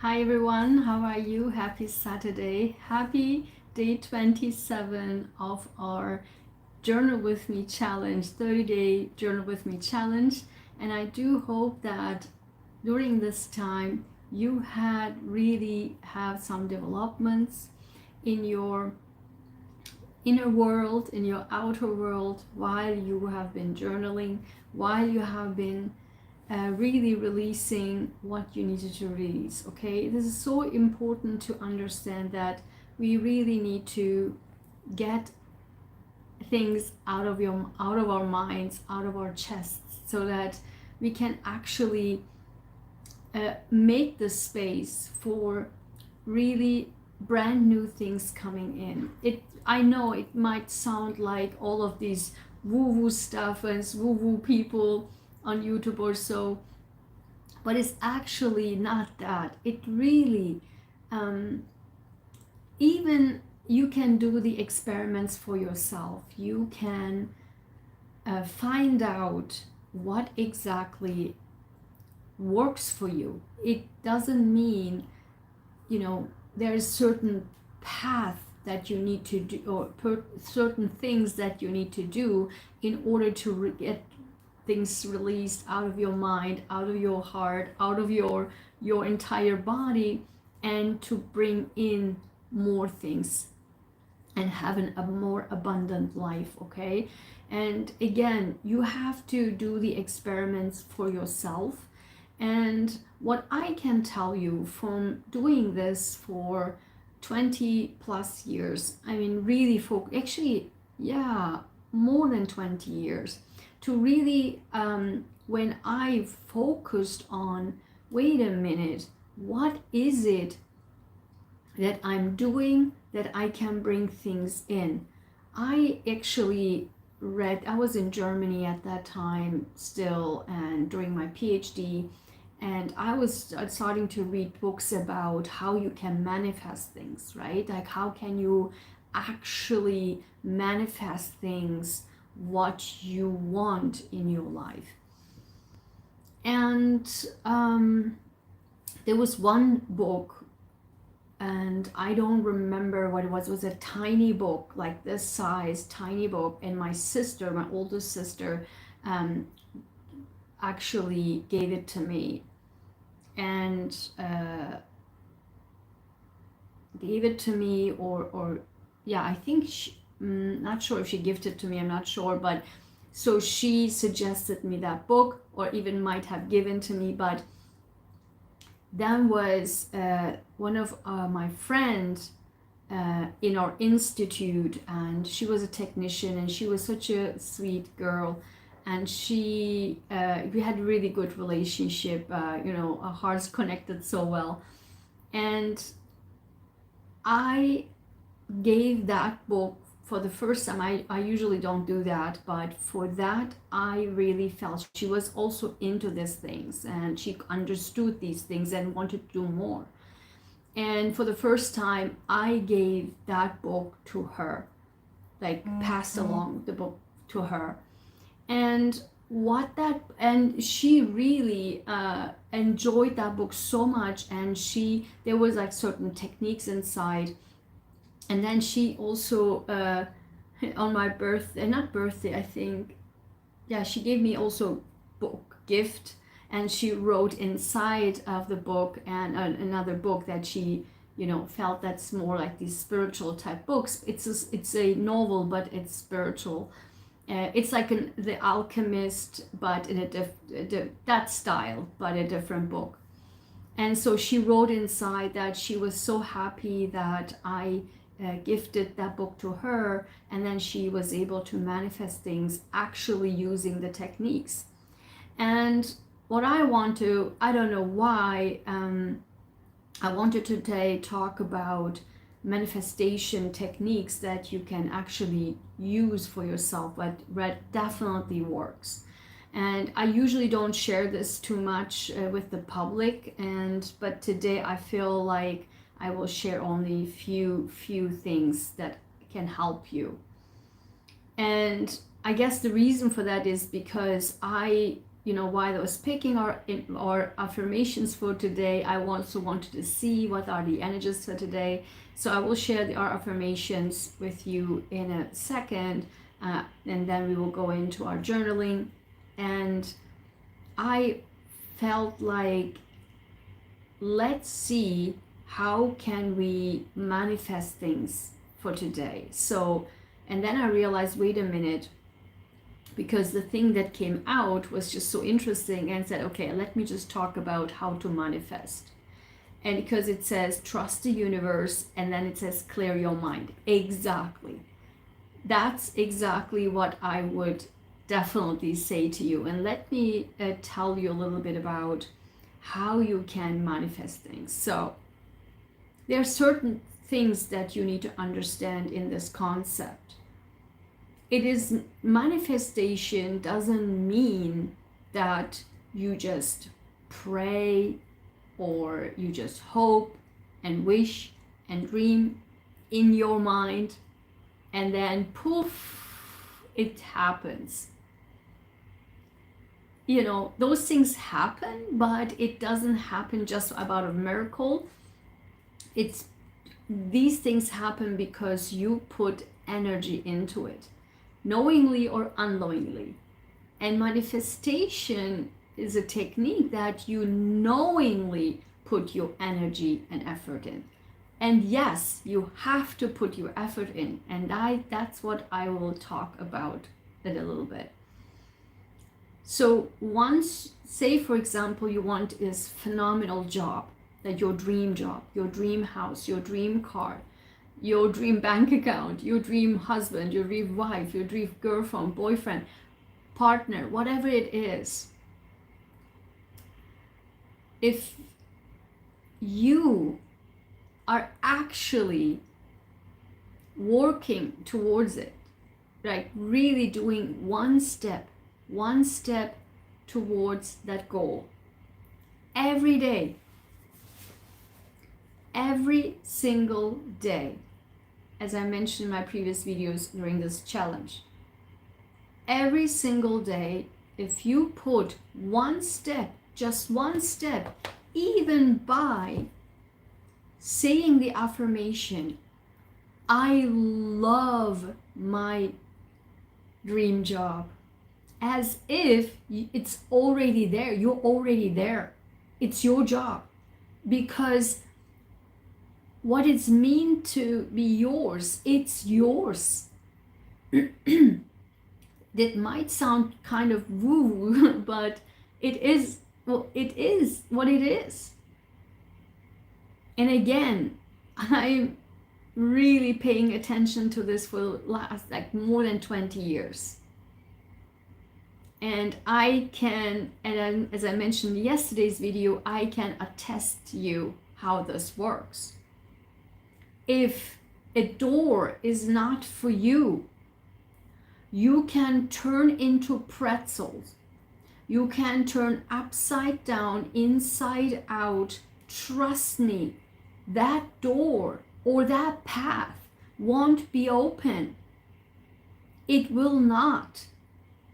Hi everyone, how are you? Happy Saturday. Happy day 27 of our Journal with Me challenge, 30-day Journal with Me challenge. And I do hope that during this time you had really have some developments in your inner world, in your outer world, while you have been journaling, while you have been really releasing what you needed to release. Okay, this is so important to understand that we really need to get things out of our minds, out of our chests, so that we can actually make the space for really brand new things coming in. I know it might sound like all of these woo-woo stuff and woo-woo people on YouTube or so, but it's actually not that. It really, even you can do the experiments for yourself. You can find out what exactly works for you. It doesn't mean, there's certain path that you need to do, or certain things that you need to do in order to get things released out of your mind, out of your heart, out of your entire body, and to bring in more things and have a more abundant life. Okay, and again, you have to do the experiments for yourself. And what I can tell you from doing this for 20 plus years, I mean, really, actually, yeah, more than 20 years, to really, when I focused on, wait a minute, what is it that I'm doing that I can bring things in? I actually I was in Germany at that time still, and during my PhD, and I was starting to read books about how you can manifest things, right? Like, how can you actually manifest things, what you want in your life. And there was one book, and I don't remember what it was. It was a tiny book, like this size, tiny book. And my sister, my oldest sister, actually gave it to me. And gave it to me, or yeah, I think not sure if she gifted it to me, I'm not sure, but so she suggested me that book, or even might have given to me. But that was one of my friends in our institute, and she was a technician, and she was such a sweet girl, and we had a really good relationship, our hearts connected so well. And I gave that book for the first time. I usually don't do that, but for that I really felt she was also into these things, and she understood these things and wanted to do more. And for the first time I gave that book to her, like passed along the book to her. And she really enjoyed that book so much, and there was like certain techniques inside. And then she also on my birthday, not birthday, I think, yeah, she gave me also book gift, and she wrote inside of the book, and another book that she felt that's more like these spiritual type books. It's a novel, but it's spiritual. It's like The Alchemist, but in that style, but a different book. And so she wrote inside that she was so happy that I gifted that book to her, and then she was able to manifest things actually using the techniques. And what I don't know why, I wanted to today talk about manifestation techniques that you can actually use for yourself, but definitely works. And I usually don't share this too much with the public, but today I feel like I will share only few things that can help you. And I guess the reason for that is because I while I was picking our affirmations for today, I also wanted to see what are the energies for today. So I will share our affirmations with you in a second, and then we will go into our journaling. And I felt like, let's see how can we manifest things for today. So, and then I realized, wait a minute, because the thing that came out was just so interesting, and said, okay, let me just talk about how to manifest. And because it says trust the universe, and then it says clear your mind. Exactly. That's exactly what I would definitely say to you. And let me tell you a little bit about how you can manifest things. So there are certain things that you need to understand in this concept. It is, manifestation doesn't mean that you just pray or you just hope and wish and dream in your mind and then poof, it happens. Those things happen, but it doesn't happen just about a miracle. These things happen because you put energy into it, knowingly or unknowingly. And manifestation is a technique that you knowingly put your energy and effort in. And yes, you have to put your effort in. And that's what I will talk about in a little bit. So once, say for example, you want this phenomenal job, like your dream job, your dream house, your dream car, your dream bank account, your dream husband, your dream wife, your dream girlfriend, boyfriend, partner, whatever it is. If you are actually working towards it, like really doing one step towards that goal every day, every single day, as I mentioned in my previous videos during this challenge, every single day, if you put one step, just one step, even by saying the affirmation, I love my dream job, as if it's already there, you're already there, it's your job, because what it's meant to be yours, it's yours. That might sound kind of woo, but it is what it is. And again, I'm really paying attention to this for the last more than 20 years. And I can, and as I mentioned in yesterday's video, I can attest to you how this works. If a door is not for you, you can turn into pretzels. You can turn upside down, inside out. Trust me, that door or that path won't be open. It will not,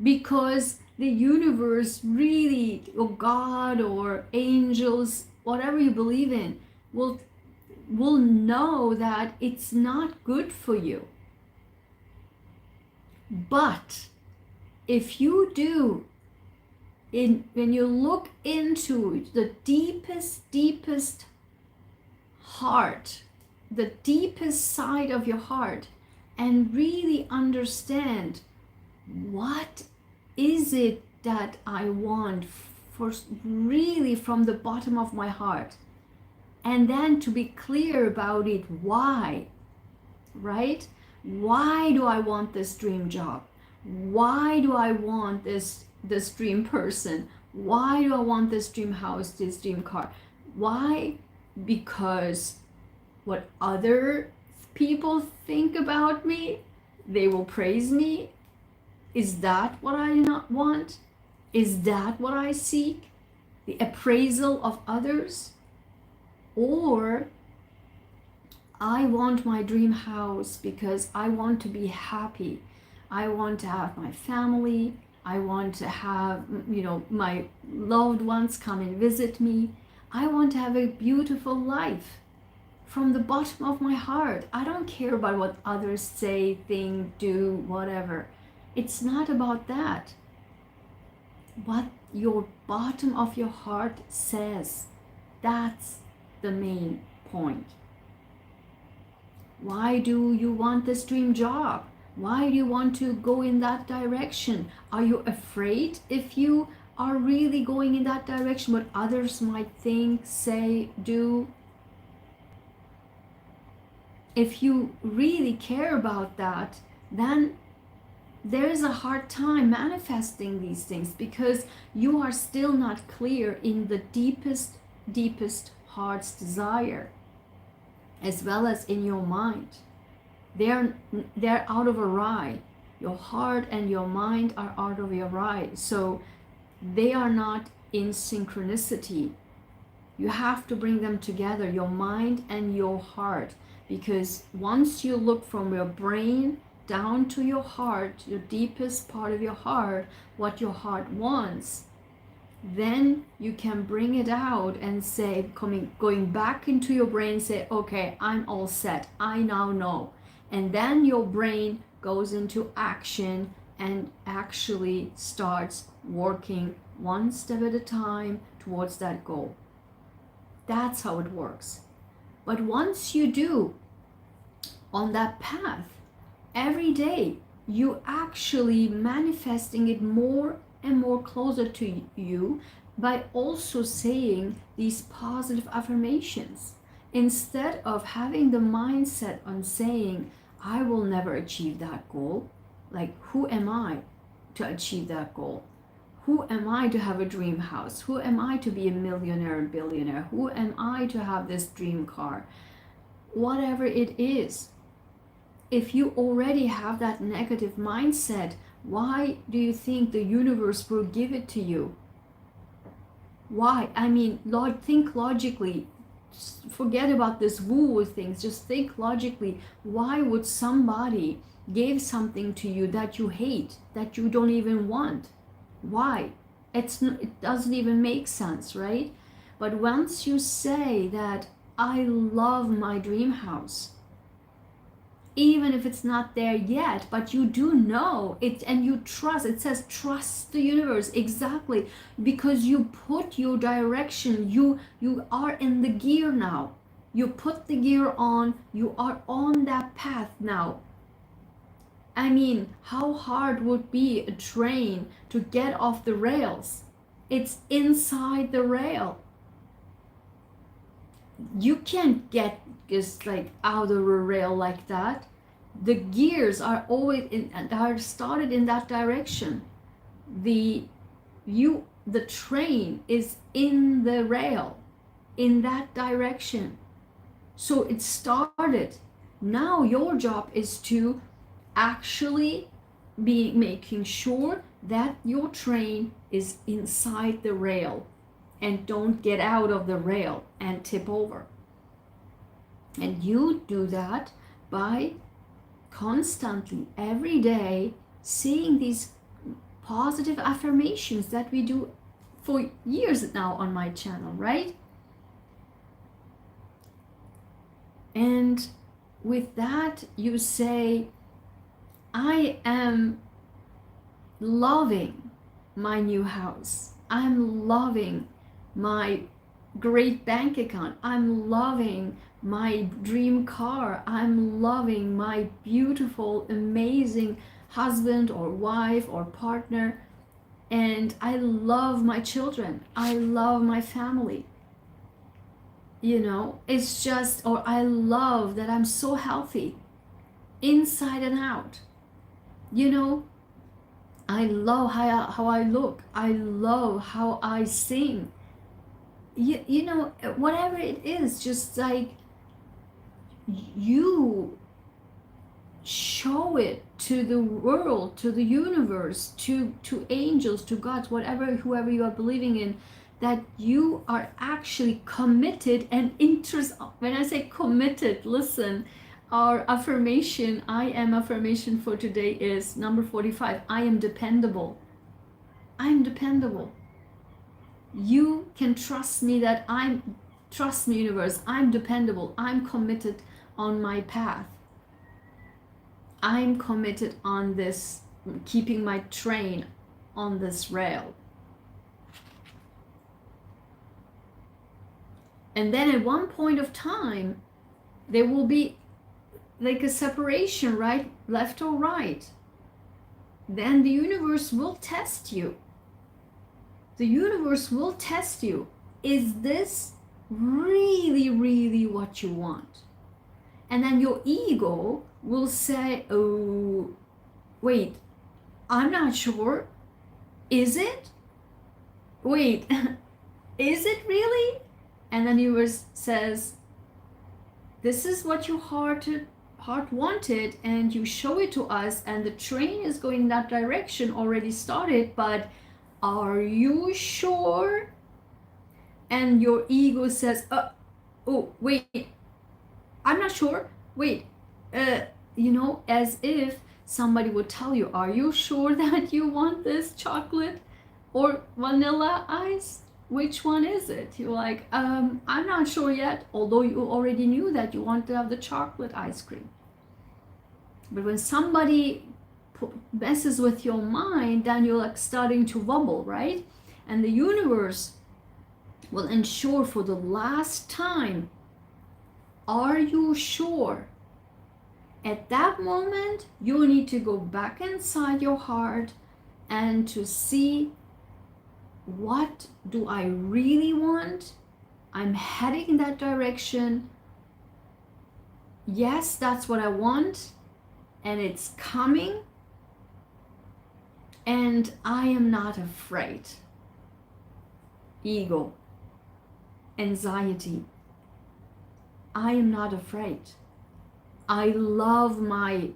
because the universe really, or God or angels, whatever you believe in, will know that it's not good for you. But if you do, when you look into the deepest heart, the deepest side of your heart, and really understand, what is it that I want for really from the bottom of my heart, and then to be clear about it, why, right? Why do I want this dream job? Why do I want this dream person? Why do I want this dream house, this dream car? Why? Because what other people think about me, they will praise me. Is that what I not want? Is that what I seek? The appraisal of others? Or I want my dream house because I want to be happy. I want to have my family. I want to have, my loved ones come and visit me. I want to have a beautiful life from the bottom of my heart. I don't care about what others say, think, do, whatever. It's not about that. What your bottom of your heart says, that's the main point. Why do you want this dream job? Why do you want to go in that direction? Are you afraid if you are really going in that direction, what others might think, say, do? If you really care about that, then there is a hard time manifesting these things because you are still not clear in the deepest heart's desire, as well as in your mind. They're out of a rye. Your heart and your mind are out of your rye. So they are not in synchronicity. You have to bring them together, your mind and your heart. Because once you look from your brain down to your heart, your deepest part of your heart, what your heart wants, then you can bring it out and say, going back into your brain, say, okay, I'm all set. I now know. And then your brain goes into action and actually starts working one step at a time towards that goal. That's how it works. But once you do, on that path, every day, you actually manifesting it more and more closer to you by also saying these positive affirmations. Instead of having the mindset on saying, I will never achieve that goal. Like, who am I to achieve that goal? Who am I to have a dream house? Who am I to be a millionaire and billionaire? Who am I to have this dream car? Whatever it is. If you already have that negative mindset, why do you think the universe will give it to you? Why? I mean, think logically. Forget about this woo-woo things. Just think logically. Why would somebody give something to you that you hate, that you don't even want? Why? It doesn't even make sense, right? But once you say that I love my dream house, even if it's not there yet, but you do know it and you trust. It says trust the universe, exactly, because you put your direction, you are in the gear now. You put the gear on, you are on that path now. I mean, how hard would be a train to get off the rails? It's inside the rail. You can't get just like out of a rail like that. The gears are always are started in that direction. The train is in the rail, in that direction. So it started. Now your job is to actually be making sure that your train is inside the rail and don't get out of the rail and tip over. And you do that by constantly, every day, saying these positive affirmations that we do for years now on my channel, right? And with that, you say, I am loving my new house. I'm loving my great bank account. I'm loving my dream car. I'm loving my beautiful, amazing husband or wife or partner. And I love my children. I love my family. You know, it's just, or I love that I'm so healthy inside and out. You know, I love how I look. I love how I sing. You know, whatever it is, just like you show it to the world, to the universe, to angels, to God, whoever you are believing in, that you are actually committed and interested. When I say committed, listen, our affirmation, I am affirmation for today is number 45. I am dependable. I'm dependable. You can trust me that trust me, universe, I'm dependable. I'm committed on my path. I'm committed on this, keeping my train on this rail. And then at one point of time, there will be like a separation, right? Left or right. Then the universe will test you. The universe will test you. Is this really, really what you want? And then your ego will say, oh, wait, I'm not sure. Is it? Wait, is it really? And then the universe says, this is what your heart wanted, and you show it to us, and the train is going in that direction, already started, but are you sure? And your ego says, oh, wait, I'm not sure. Wait, as if somebody would tell you, are you sure that you want this chocolate or vanilla ice? Which one is it? You're like, I'm not sure yet, although you already knew that you want to have the chocolate ice cream. But when somebody messes with your mind, then you're like starting to wobble, right? And the universe will ensure for the last time, are you sure? At that moment, you need to go back inside your heart and to see, what do I really want? I'm heading in that direction. Yes, that's what I want, and it's coming, and I am not afraid. Ego, anxiety, I am not afraid. I love my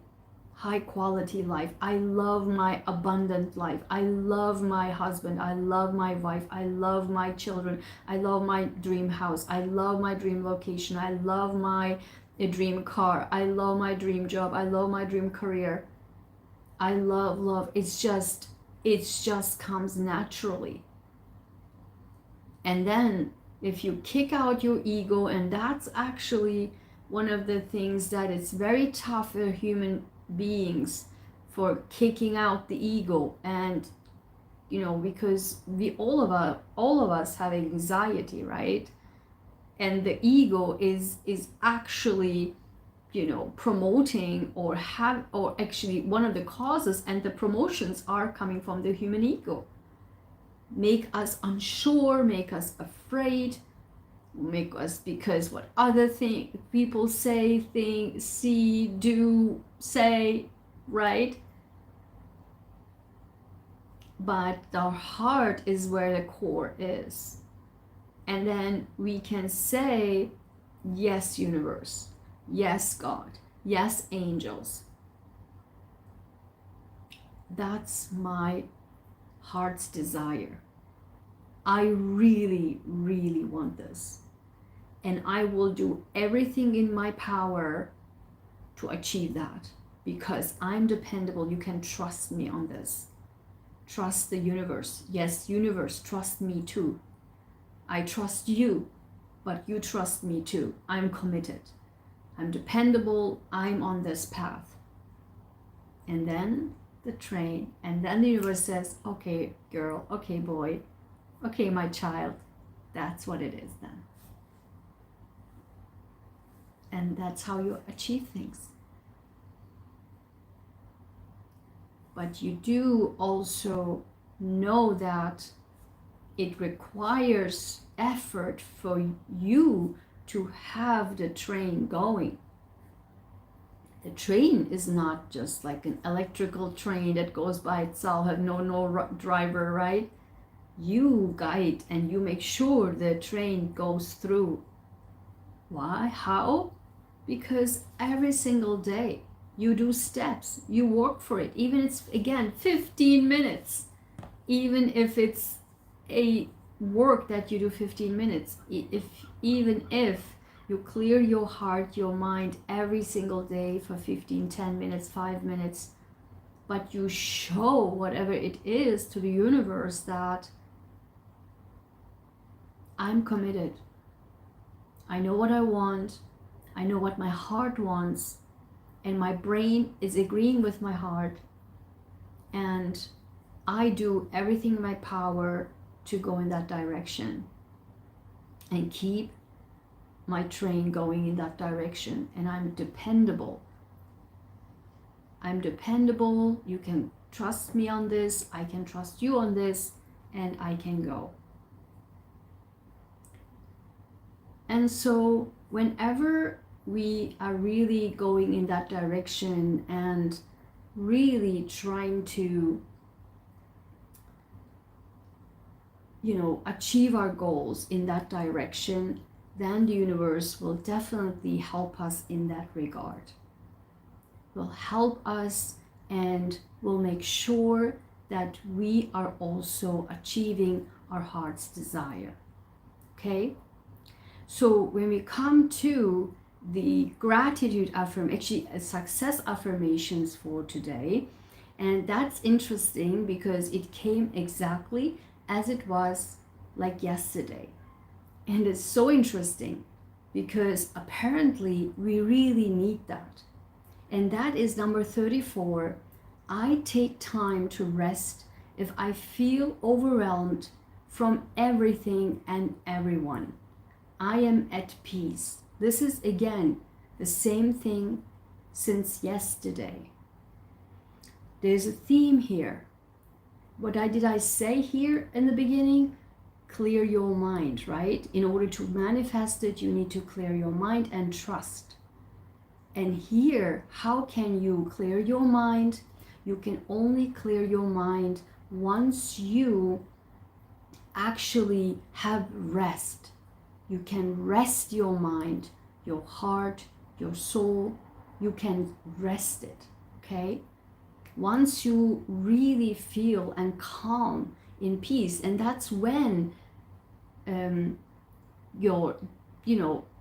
high quality life. I love my abundant life. I love my husband. I love my wife. I love my children. I love my dream house. I love my dream location. I love my dream car. I love my dream job. I love my dream career. I love. It just comes naturally. And then if you kick out your ego, and that's actually one of the things that is very tough for human beings, for kicking out the ego. And because we all of us have anxiety, right? And the ego is actually promoting or actually one of the causes, and the promotions are coming from the human ego. Make us unsure, make us afraid, make us, because what other people say, think, see, do, say, right? But our heart is where the core is. And then we can say, yes, universe, yes, God, yes, angels. That's my heart's desire. I really, really want this. And I will do everything in my power to achieve that, because I'm dependable. You can trust me on this. Trust the universe. Yes, universe, trust me too. I trust you, but you trust me too. I'm committed. I'm dependable. I'm on this path. And then the train, and then the universe says, okay, girl, okay, boy, okay, my child, that's what it is then. And that's how you achieve things. But you do also know that it requires effort for you to have the train going. The train is not just like an electrical train that goes by itself, have no driver, right? You guide and you make sure the train goes through. Why? How? Because every single day you do steps, you work for it, even it's, again, 15 minutes, even if it's a work that you do 15 minutes, even if you clear your heart, your mind every single day for 15, 10 minutes, 5 minutes, but you show whatever it is to the universe that I'm committed. I know what I want. I know what my heart wants. And my brain is agreeing with my heart. And I do everything in my power to go in that direction and keep my train going in that direction. And I'm dependable. I'm dependable. You can trust me on this. I can trust you on this. And I can go. And so whenever we are really going in that direction and really trying to, achieve our goals in that direction, then the universe will definitely help us in that regard. Will help us and will make sure that we are also achieving our heart's desire. Okay? So when we come to the gratitude actually success affirmations for today, and that's interesting because it came exactly as it was like yesterday. And it's so interesting because apparently we really need that. And that is number 34. I take time to rest if I feel overwhelmed from everything and everyone. I am at peace. This is again the same thing since yesterday. There's a theme here. What did I say here in the beginning? Clear your mind, right? In order to manifest it, you need to clear your mind and trust. And here, how can you clear your mind? You can only clear your mind once you actually have rest. You can rest your mind, your heart, your soul. You can rest it, okay? Once you really feel and calm in peace, and that's when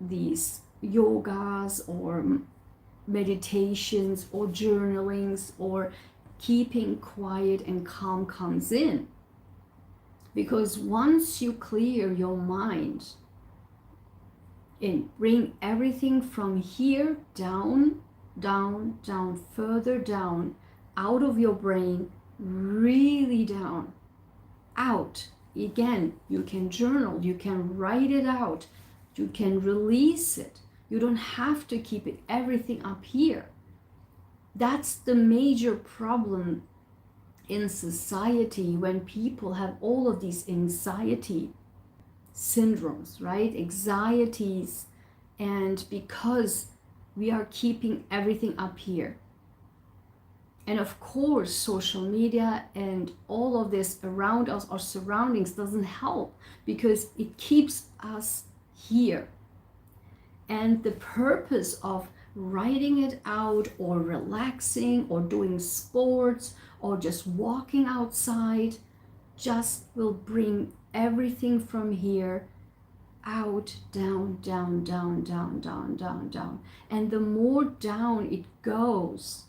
these yogas or meditations or journalings or keeping quiet and calm comes in. Because once you clear your mind and bring everything from here down, further down, out of your brain, really down, out. Again, you can journal, you can write it out, you can release it. You don't have to keep it everything up here. That's the major problem in society when people have all of these anxiety syndromes, right? Anxieties, and because we are keeping everything up here. And of course, social media and all of this around us, our surroundings, doesn't help because it keeps us here. And the purpose of writing it out or relaxing or doing sports or just walking outside just will bring everything from here out, down. And the more down it goes,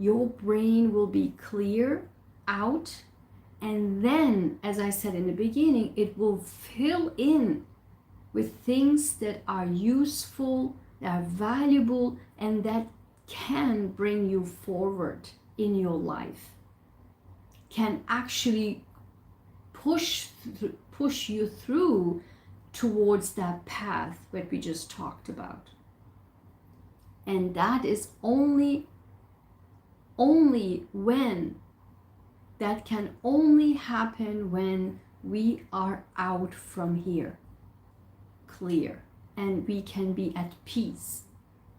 your brain will be clear out, and then, as I said in the beginning, it will fill in with things that are useful, that are valuable, and that can bring you forward in your life, can actually push you through towards that path that we just talked about. And that is only when, that can only happen when we are out from here, clear, and we can be at peace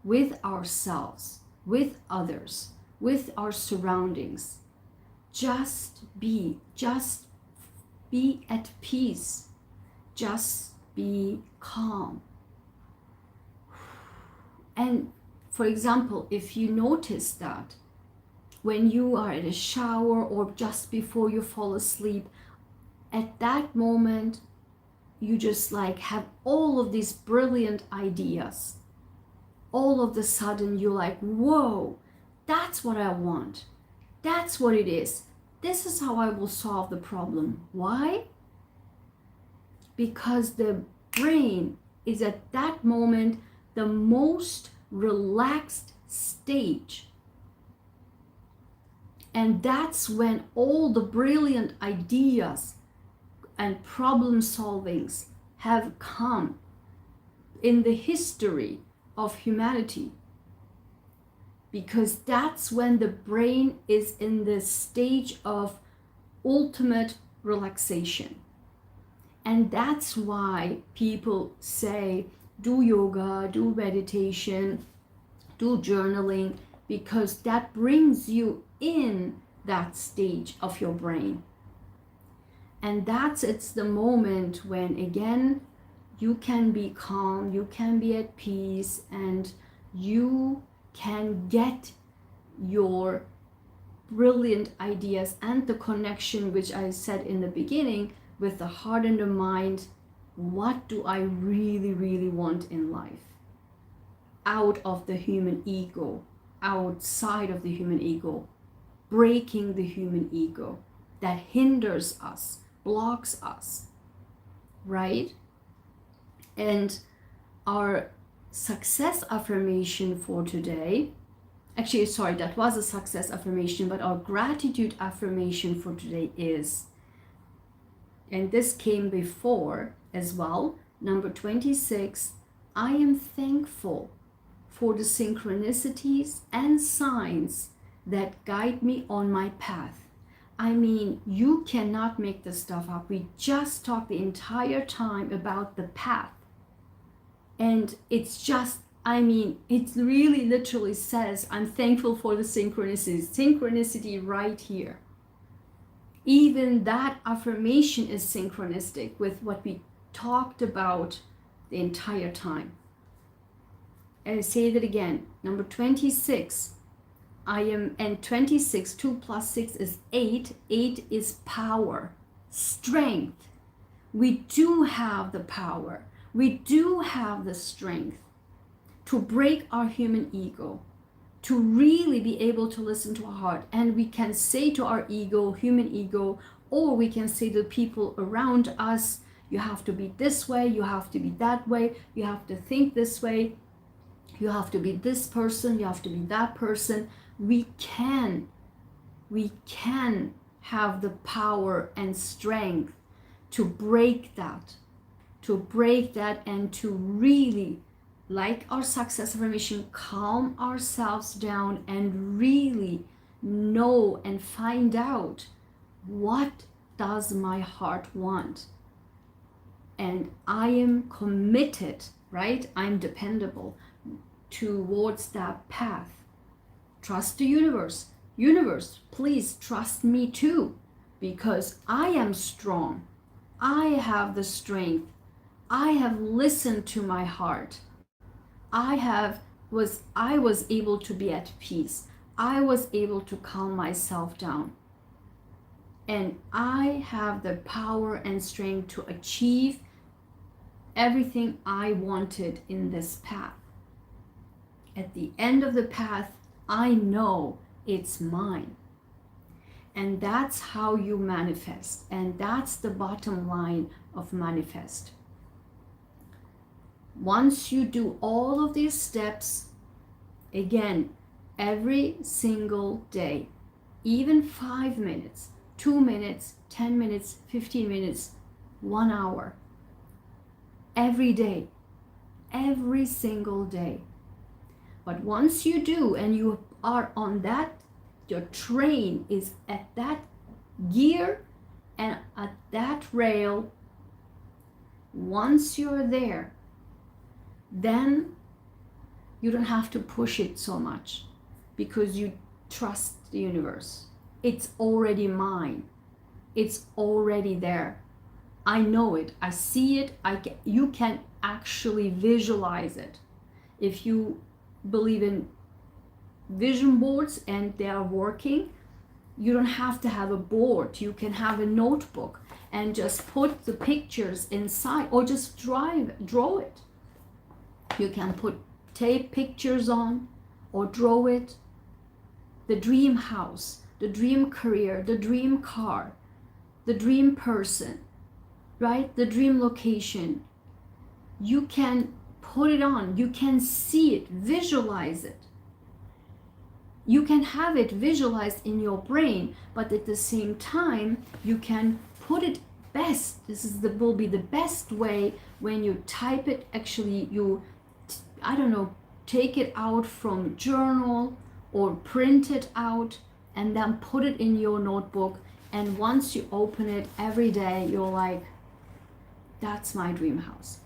with ourselves, with others, with our surroundings. Just be at peace. Just be calm. And for example, if you notice that when you are in a shower or just before you fall asleep, at that moment, you just like have all of these brilliant ideas. All of the sudden you're like, whoa, That's what I want. That's what it is. This is how I will solve the problem. Why? Because the brain is at that moment the most relaxed stage. And that's when all the brilliant ideas and problem solvings have come in the history of humanity. Because that's when the brain is in the stage of ultimate relaxation. And that's why people say, do yoga, do meditation, do journaling, because that brings you in that stage of your brain. And it's the moment when, again, you can be calm, you can be at peace, and you can get your brilliant ideas and the connection, which I said in the beginning, with the heart and the mind. What do I really, really want in life? Out of the human ego, outside of the human ego, breaking the human ego that hinders us, blocks us, right? And our success affirmation for today, actually, sorry, that was a success affirmation, but our gratitude affirmation for today is, and this came before as well, number 26, I am thankful for the synchronicities and signs that guide me on my path. I mean, you cannot make this stuff up. We just talked the entire time about the path. And it's just, I mean, it really literally says, I'm thankful for the synchronicities. Synchronicity right here. Even that affirmation is synchronistic with what we talked about the entire time. And I say that again, number 26, and 26, 2 plus 6 is 8. 8 is power, strength. We do have the power. We do have the strength to break our human ego, to really be able to listen to our heart. And we can say to our ego, human ego, or we can say to people around us, you have to be this way, you have to be that way, you have to think this way, you have to be this person, you have to be that person. We can have the power and strength to break that, and to really, like our success affirmation, calm ourselves down and really know and find out, what does my heart want? And I am committed, right? I'm dependable towards that path. Trust the universe. Universe, please trust me too, because I am strong. I have the strength. I have listened to my heart. I was able to be at peace. I was able to calm myself down. And I have the power and strength to achieve everything I wanted in this path. At the end of the path, I know it's mine. And that's how you manifest. And that's the bottom line of manifest. Once you do all of these steps, again, every single day, even 5 minutes, 2 minutes, 10 minutes, 15 minutes, 1 hour, every day, every single day. But once you do, and you are on that, your train is at that gear and at that rail, once you're there, then you don't have to push it so much, because you trust the universe. It's already mine. It's already there. I know it. I see it. You can actually visualize it. If you believe in vision boards and they are working, you don't have to have a board. You can have a notebook and just put the pictures inside, or just draw it. You can tape pictures on or draw it. the dream house, the dream career, the dream car, the dream person, right? The dream location. You can put it on, you can see it, visualize it. You can have it visualized in your brain, but at the same time, you can put it best. This is will be the best way when you type it. Actually, you, I don't know, take it out from journal or print it out and then put it in your notebook. And once you open it every day, you're like, that's my dream house.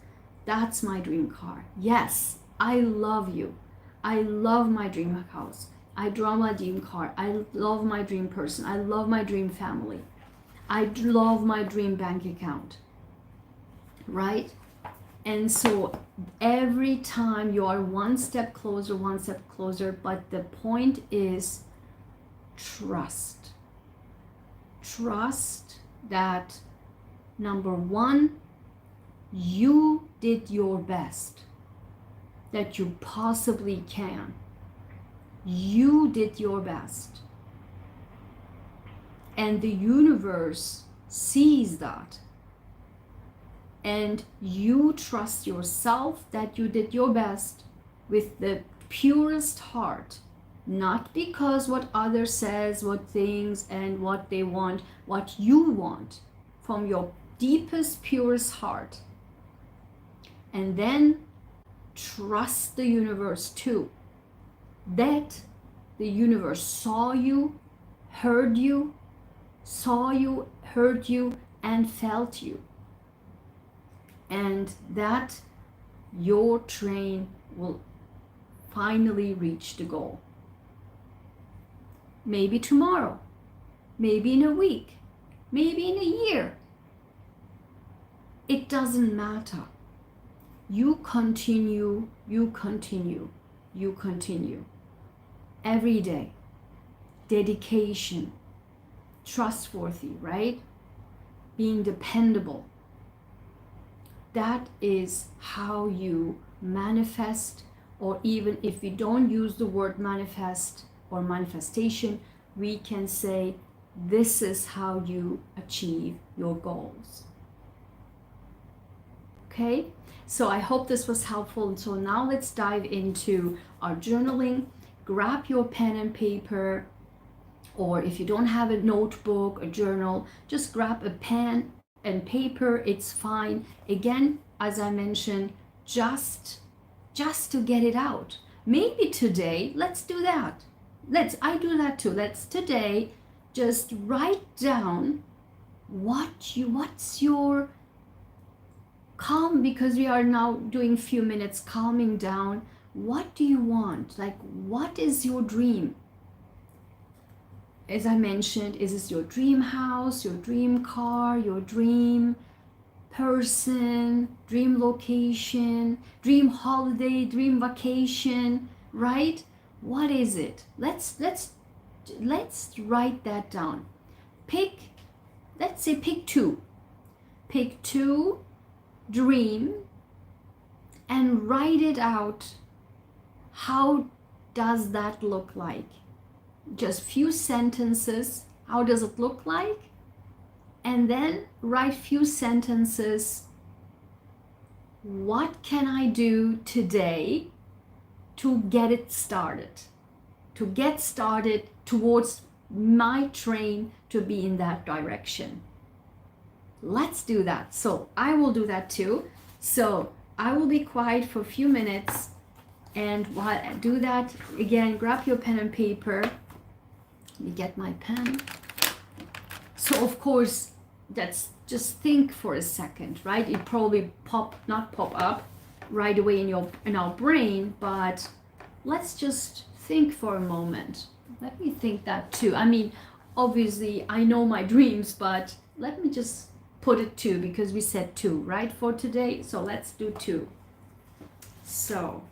That's my dream car. Yes, I love you. I love my dream house. I draw my dream car. I love my dream person. I love my dream family. I love my dream bank account. Right? And so every time you are one step closer, but the point is trust. Trust that, number one, you did your best that you possibly can. You did your best. And the universe sees that. And you trust yourself that you did your best with the purest heart. Not because what others says, what things and what they want, what you want from your deepest, purest heart. And then trust the universe too. That the universe saw you, heard you, and felt you. And that your train will finally reach the goal. Maybe tomorrow, maybe in a week, maybe in a year. It doesn't matter. You continue. Every day. Dedication. Trustworthy, right? Being dependable. That is how you manifest, or even if we don't use the word manifest or manifestation, we can say this is how you achieve your goals. Okay, so I hope this was helpful. And so now let's dive into our journaling. Grab your pen and paper, or if you don't have a notebook, a journal, just grab a pen and paper, it's fine. Again, as I mentioned, just to get it out. Maybe today, let's do that. I do that too. Let's today just write down what's your calm, because we are now doing few minutes calming down. What do you want? Like, what is your dream? As I mentioned, is this your dream house, your dream car, your dream person, dream location, dream holiday, dream vacation, right? What is it? Let's write that down. Let's say pick two. Pick two dream and write it out. How does that look like? Just few sentences. How does it look like? And then write few sentences. What can I do today to get it started? To get started towards my train to be in that direction. Let's do that. So I will do that too. So I will be quiet for a few minutes, and while I do that, again, grab your pen and paper. Let me get my pen. So of course, that's just think for a second, right? It probably not pop up right away in our brain, but let's just think for a moment. Let me think that too. I mean, obviously I know my dreams, but let me just put it two, because we said two, right, for today. So let's do two. So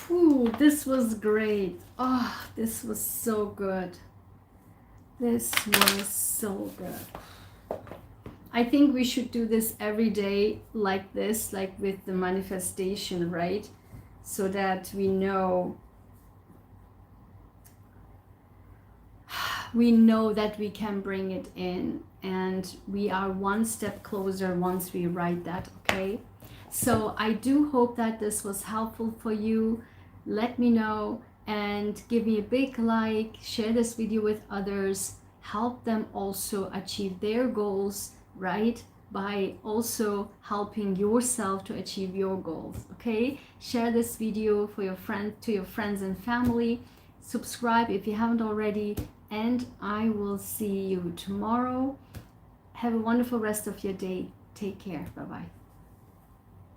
Whew, this was great. Oh, this was so good. This was so good. I think we should do this every day like this, like with the manifestation, right? So that we know that we can bring it in, and we are one step closer once we write that, okay? So I do hope that this was helpful for you. Let me know and give me a big like, share this video with others, help them also achieve their goals, right? By also helping yourself to achieve your goals, okay? Share this video for your friends and family. Subscribe if you haven't already, and I will see you tomorrow. Have a wonderful rest of your day. Take care. Bye-bye.